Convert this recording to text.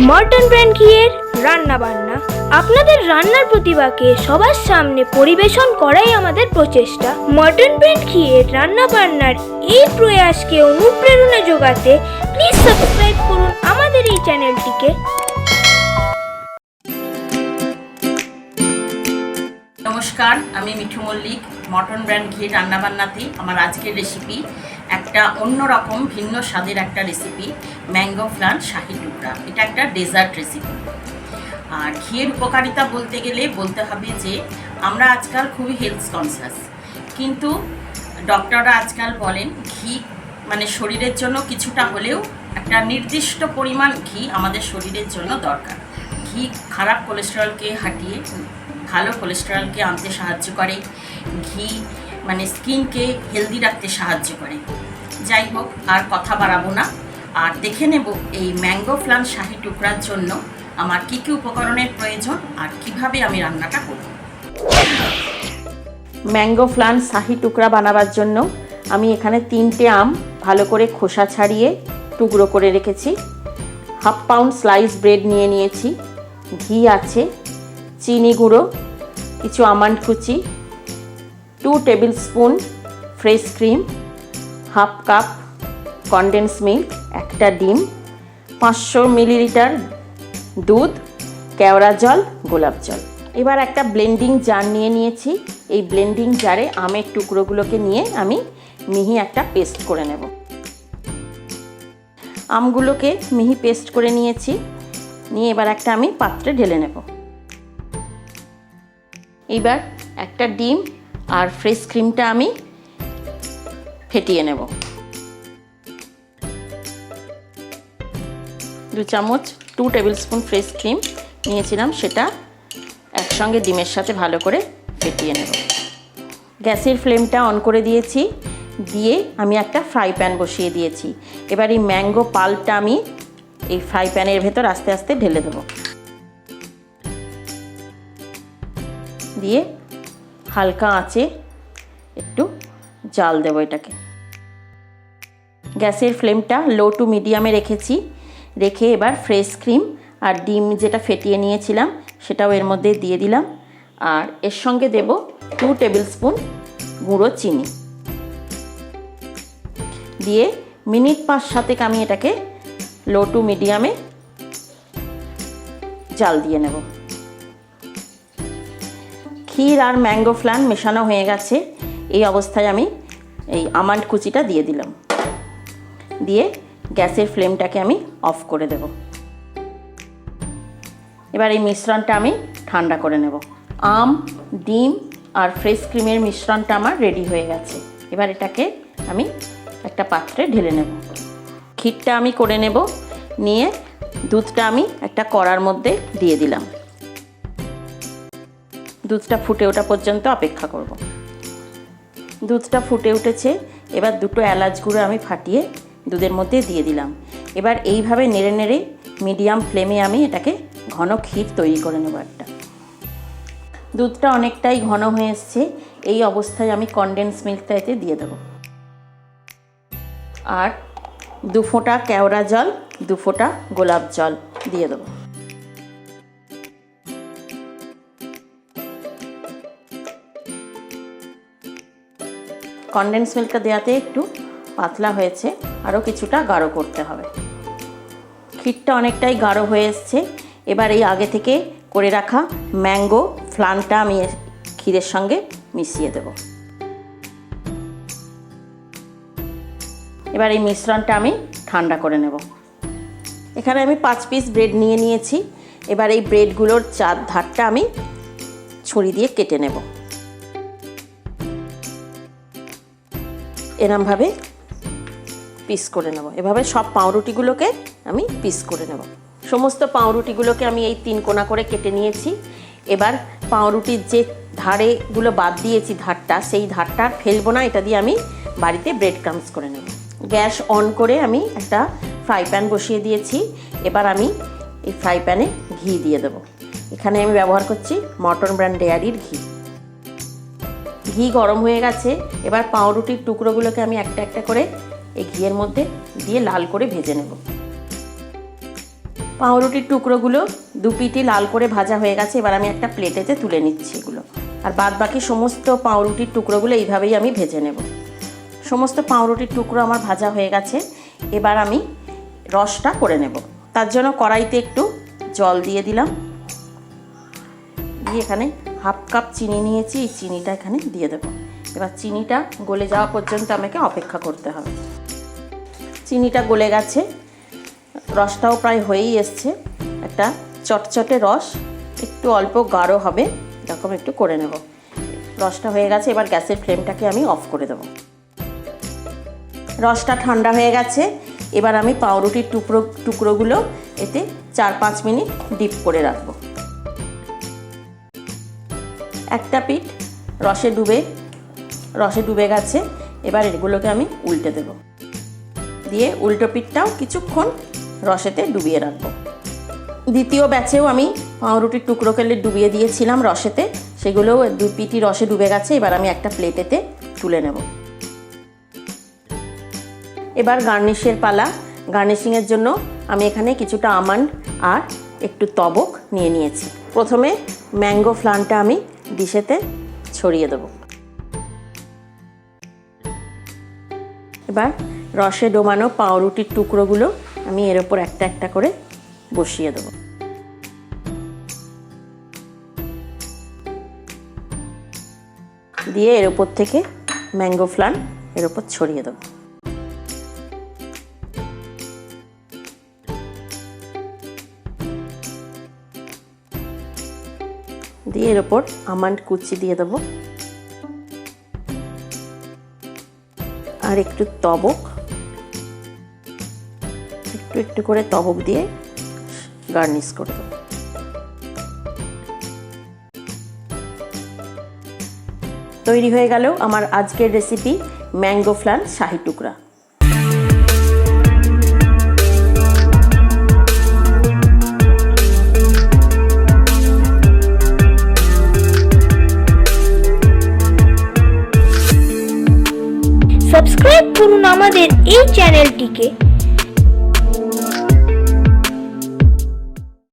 মর্টন brand ঘিয়ের রান্না বান্না। আপনাদের রান্নার প্রতিভাকে সবার সামনে পরিবেশন করাই আমাদের প্রচেষ্টা। মর্টন ব্র্যান্ড ঘিয়ের রান্না বান্নার এই প্রয়াসকে অনুপ্রেরণা যোগাতে প্লিজ সাবস্ক্রাইব করুন আমাদের এই চ্যানেলটিকে। নমস্কার, আমি মিঠু মল্লিক। মর্টন ব্র্যান্ড ঘি রান্নাবান্নাতে আমার আজকের রেসিপি একটা অন্যরকম ভিন্ন স্বাদের একটা রেসিপি, ম্যাঙ্গো ফ্লান শাহি টুকরা। এটা একটা ডেজার্ট রেসিপি। আর ঘিয়ের উপকারিতা বলতে গেলে বলতে হবে যে আমরা আজকাল খুবই হেলথ কনসিয়াস, কিন্তু ডক্টররা আজকাল বলেন ঘি মানে শরীরের জন্য কিছুটা হলেও একটা নির্দিষ্ট পরিমাণ ঘি আমাদের শরীরের জন্য দরকার। ঘি খারাপ কোলেস্টেরলকে হাঁটিয়ে ভালো কোলেস্টেরলকে আনতে সাহায্য করে। ঘি মানে স্কিনকে হেলদি রাখতে সাহায্য করে। যাই হোক, আর কথা বাড়াবো না, আর দেখে নেব এই ম্যাঙ্গো ফ্লান শাহি টুকরার জন্য আমার কী কী উপকরণের প্রয়োজন আর কিভাবে আমি রান্নাটা করব। ম্যাঙ্গো ফ্লান শাহি টুকরা বানাবার জন্য আমি এখানে 3টে আম ভালো করে খোসা ছাড়িয়ে টুকরো করে রেখেছি। 1/2 পাউন্ড স্লাইস ব্রেড নিয়ে নিয়েছি, ঘি আছে, চিনি গুঁড়ো, কিছু আমন্ড কুচি, 2 tablespoon fresh cream, 1/2 cup condense milk, একটা ডিম, 500 মিলিলিটার দুধ, কেওড়া জল, গোলাপ জল। এবার একটা ব্লেন্ডিং জার নিয়ে নিয়েছি। এই ব্লেন্ডিং জারে আমের টুকরোগুলোকে নিয়ে আমি মিহি একটা পেস্ট করে নেব। আমগুলোকে মিহি পেস্ট করে নিয়েছি, নিয়ে এবার একটা আমি পাত্রে ঢেলে নেব। এবার একটা ডিম আর ফ্রেশ ক্রিমটা আমি ফেটিয়ে নেব। 2 চামচ 2 টেবিল স্পুন ফ্রেশ ক্রিম নিয়েছিলাম, সেটা একসঙ্গে ডিমের সাথে ভালো করে ফেটিয়ে নেব। গ্যাসের ফ্লেমটা অন করে দিয়েছি, দিয়ে আমি একটা ফ্রাই প্যান বসিয়ে দিয়েছি। এবার এই ম্যাঙ্গো পাল্পটা আমি এই ফ্রাই প্যানের ভেতর আস্তে আস্তে ঢেলে দেব। দিয়ে হালকা আঁচে একটু জাল দেব এটাকে। গ্যাসের ফ্লেমটা লো টু মিডিয়ামে রেখেছি। রেখে এবার ফ্রেশ ক্রিম আর ডিম যেটা ফেটিয়ে নিয়েছিলাম সেটাও এর মধ্যে দিয়ে দিলাম। আর এর সঙ্গে দেব 2 টেবিল স্পুন গুঁড়ো চিনি দিয়ে মিনিট 5-7 আমি এটাকে লো টু মিডিয়ামে জাল দিয়ে নেব। ক্ষীর আর ম্যাঙ্গো ফ্লান মেশানো হয়ে গেছে। এই অবস্থায় আমি এই আমন্ড কুচিটা দিয়ে দিলাম, দিয়ে গ্যাসের ফ্লেমটাকে আমি অফ করে দেব। এবার এই মিশ্রণটা আমি ঠান্ডা করে নেব। আম, ডিম আর ফ্রেশ ক্রিমের মিশ্রণটা আমার রেডি হয়ে গেছে। এবার এটাকে আমি একটা পাত্রে ঢেলে নেব। ক্ষীরটা আমি করে নেব, নিয়ে দুধটা আমি একটা কড়ার মধ্যে দিয়ে দিলাম। দুধটা ফুটে ওঠা পর্যন্ত অপেক্ষা করব। দুধটা ফুটে উঠেছে। এবার 2টো এলাচ গুঁড়ো আমি ফাটিয়ে দুধের মধ্যে দিয়ে দিলাম। এবার এইভাবে নেড়ে নেড়ে মিডিয়াম ফ্লেমে আমি এটাকে ঘন ক্ষীর তৈরি করে নেব একটা। দুধটা অনেকটাই ঘন হয়ে এসছে। এই অবস্থায় আমি কনডেন্স মিল্কটা এতে দিয়ে দেব। আর 2 ফোঁটা কেওড়া জল, 2 ফোঁটা গোলাপ জল দিয়ে দেবো। কনডেন্স মিল্কটা দেওয়াতে একটু পাতলা হয়েছে, আরও কিছুটা গাঢ় করতে হবে। ক্ষীরটা অনেকটাই গাঢ় হয়ে এসছে। এবার এই আগে থেকে করে রাখা ম্যাঙ্গো ফ্লানটা আমি ক্ষীরের সঙ্গে মিশিয়ে দেব। এবার এই মিশ্রণটা আমি ঠান্ডা করে নেব। এখানে আমি 5 পিস ব্রেড নিয়ে নিয়েছি। এবার এই ব্রেডগুলোর ধারটা আমি ছুরি দিয়ে কেটে নেব। এরমভাবে পিস করে নেব। এভাবে সব পাউরুটিগুলোকে আমি পিস করে নেব। সমস্ত পাউরুটিগুলোকে আমি এই 3 কোনা করে কেটে নিয়েছি। এবার পাউরুটির যে ধারেগুলো বাদ দিয়েছি ধারটা, সেই ধারটা আর ফেলবো না। এটা দিয়ে আমি বাড়িতে ব্রেড ক্রাম্বস করে নেব। গ্যাস অন করে আমি একটা ফ্রাই প্যান বসিয়ে দিয়েছি। এবার আমি এই ফ্রাই প্যানে ঘি দিয়ে দেব। এখানে আমি ব্যবহার করছি মর্টন ব্র্যান্ড ডেয়ারির ঘি। ঘি গরম হয়ে গেছে। এবার পাউরুটির টুকরোগুলোকে আমি একটা একটা করে এই ঘিয়ের মধ্যে দিয়ে লাল করে ভেজে নেব। পাউরুটির টুকরোগুলো দু পিঠই লাল করে ভাজা হয়ে গেছে। এবার আমি একটা প্লেটেতে তুলে নিচ্ছি এগুলো। আর বাদ বাকি সমস্ত পাউরুটির টুকরোগুলো এইভাবেই আমি ভেজে নেব। সমস্ত পাউরুটির টুকরো আমার ভাজা হয়ে গেছে। এবার আমি রসটা করে নেব। তার জন্য কড়াইতে একটু জল দিয়ে দিলাম, দিয়ে এখানে হাফ কাপ চিনি নিয়েছি, এই চিনিটা এখানে দিয়ে দেবো। এবার চিনিটা গলে যাওয়া পর্যন্ত আমাকে অপেক্ষা করতে হবে। চিনিটা গলে গেছে, রসটাও প্রায় হয়েই এসছে। একটা চটচটে রস, একটু অল্প গাঢ় হবে এরকম একটু করে নেব। রসটা হয়ে গেছে, এবার গ্যাসের ফ্লেমটাকে আমি অফ করে দেব। রসটা ঠান্ডা হয়ে গেছে। এবার আমি পাউরুটির টুকরোগুলো এতে 4-5 মিনিট ডিপ করে রাখবো। একটা পিঠ রসে ডুবে গেছে। এবার এগুলোকে আমি উল্টে দেব, দিয়ে উল্টো পিঠটাও কিছুক্ষণ রসেতে ডুবিয়ে রাখবো। দ্বিতীয় ব্যাচেও আমি পাউরুটির টুকরোকে ডুবিয়ে দিয়েছিলাম রসেতে, সেগুলোও দু পিঠই রসে ডুবে গেছে। এবার আমি একটা প্লেটেতে তুলে নেব। এবার গার্নিশের পালা। গার্নিশিংয়ের জন্য আমি এখানে কিছুটা আমন্ড আর একটু তবক নিয়ে নিয়েছি। প্রথমে ম্যাঙ্গো ফ্লানটা আমি ডিশেতে ছড়িয়ে দেব। এবার রসে ডোবানো পাউরুটির টুকরোগুলো আমি এর ওপর একটা একটা করে বসিয়ে দেব। দিয়ে এর ওপর থেকে ম্যাঙ্গো ফ্লান এর ওপর ছড়িয়ে দেব। দিয়ে এর ওপর আমন্ড কুচি দিয়ে দেবো আর একটু তবক, একটু একটু করে তবক দিয়ে গার্নিশ করে দেবো। তৈরি হয়ে গেল আমার আজকের রেসিপি ম্যাঙ্গো ফ্লান শাহি টুকরা। সাবস্ক্রাইব করুন আমাদের এই চ্যানেলটিকে